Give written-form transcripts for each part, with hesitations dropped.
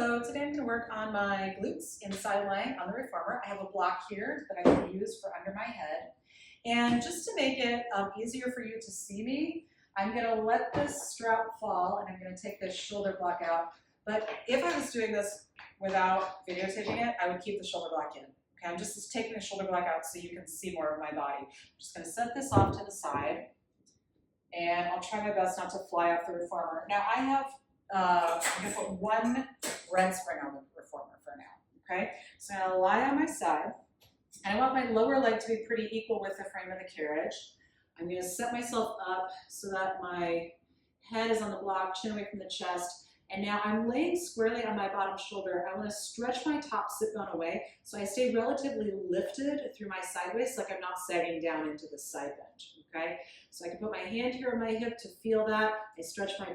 Hello, today I'm going to work on my glutes inside leg on the reformer. I have a block here that I can use for under my head. And just to make it easier for you to see me, I'm going to let this strap fall and I'm going to take this shoulder block out. But if I was doing this without videotaping it, I would keep the shoulder block in. Okay, I'm just taking the shoulder block out so you can see more of my body. I'm just going to set this off to the side and I'll try my best not to fly off the reformer. Now I have I'm going to put one red spring on the reformer for now, okay? So I'm going to lie on my side, and I want my lower leg to be pretty equal with the frame of the carriage. I'm going to set myself up so that my head is on the block, chin away from the chest, and now I'm laying squarely on my bottom shoulder. I want to stretch my top sit bone away so I stay relatively lifted through my side waist, like I'm not sagging down into the side bench, okay? So I can put my hand here on my hip to feel that. I stretch my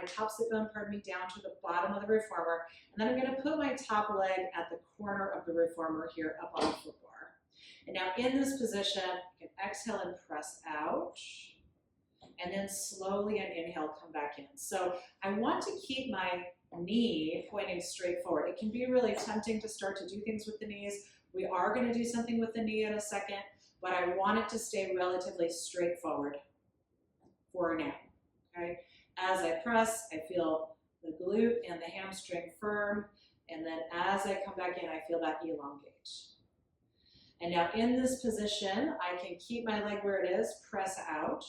top sit bone, down to the bottom of the reformer, and then I'm going to put my top leg at the corner of the reformer here up on the foot bar. And now in this position, you can exhale and press out. And then slowly on inhale, come back in. So I want to keep my knee pointing straight forward. It can be really tempting to start to do things with the knees. We are going to do something with the knee in a second, but I want it to stay relatively straightforward for now. Okay? As I press, I feel the glute and the hamstring firm, and then as I come back in, I feel that elongate. And now in this position, I can keep my leg where it is, press out.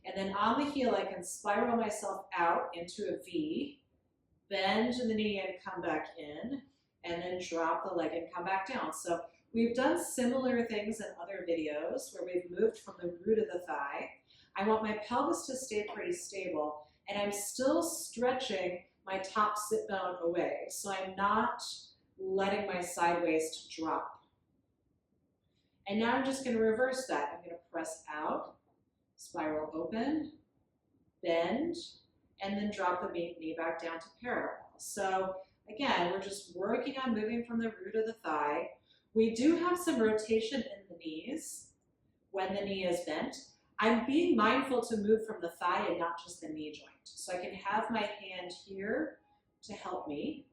And then on the heel, I can spiral myself out into a V, bend the knee and come back in, and then drop the leg and come back down. So we've done similar things in other videos where we've moved from the root of the thigh. I want my pelvis to stay pretty stable, and I'm still stretching my top sit bone away. So I'm not letting my side waist drop. And now I'm just going to reverse that. I'm going to press out, spiral open, bend, and then drop the knee back down to parallel. So again, we're just working on moving from the root of the thigh. We do have some rotation in the knees when the knee is bent. I'm being mindful to move from the thigh and not just the knee joint. So I can have my hand here to help me.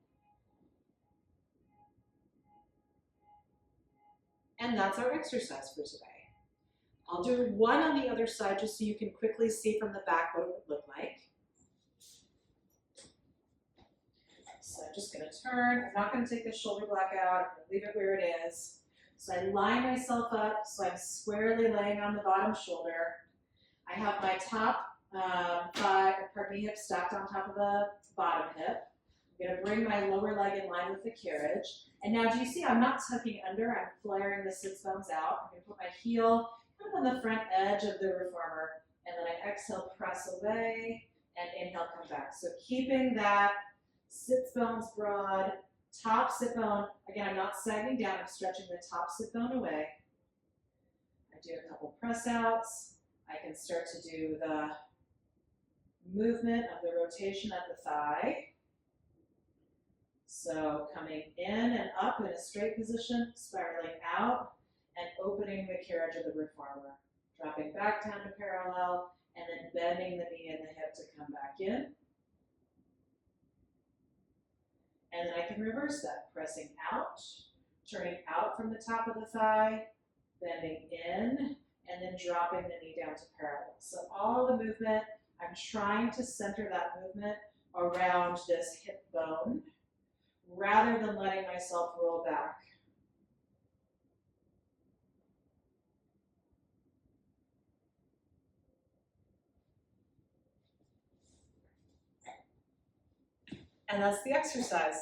And that's our exercise for today. I'll do one on the other side just so you can quickly see from the back what it would look like. So I'm just going to turn. I'm not going to take the shoulder block out. I'm going to leave it where it is. So I line myself up so I'm squarely laying on the bottom shoulder. I have my top hip stacked on top of the bottom hip. I'm going to bring my lower leg in line with the carriage. And now do you see I'm not tucking under. I'm flaring the sits bones out. I'm going to put my heel kind of on the front edge of the reformer, and then I exhale, press away, and inhale, come back. So keeping that sits bones broad, top sit bone, again, I'm not sagging down, I'm stretching the top sit bone away. I do a couple press outs. I can start to do the movement of the rotation of the thigh. So coming in and up in a straight position, spiraling out, and opening the carriage of the reformer, dropping back down to parallel, and then bending the knee and the hip to come back in. And then I can reverse that, pressing out, turning out from the top of the thigh, bending in, and then dropping the knee down to parallel. So all the movement, I'm trying to center that movement around this hip bone, rather than letting myself roll back. And that's the exercise.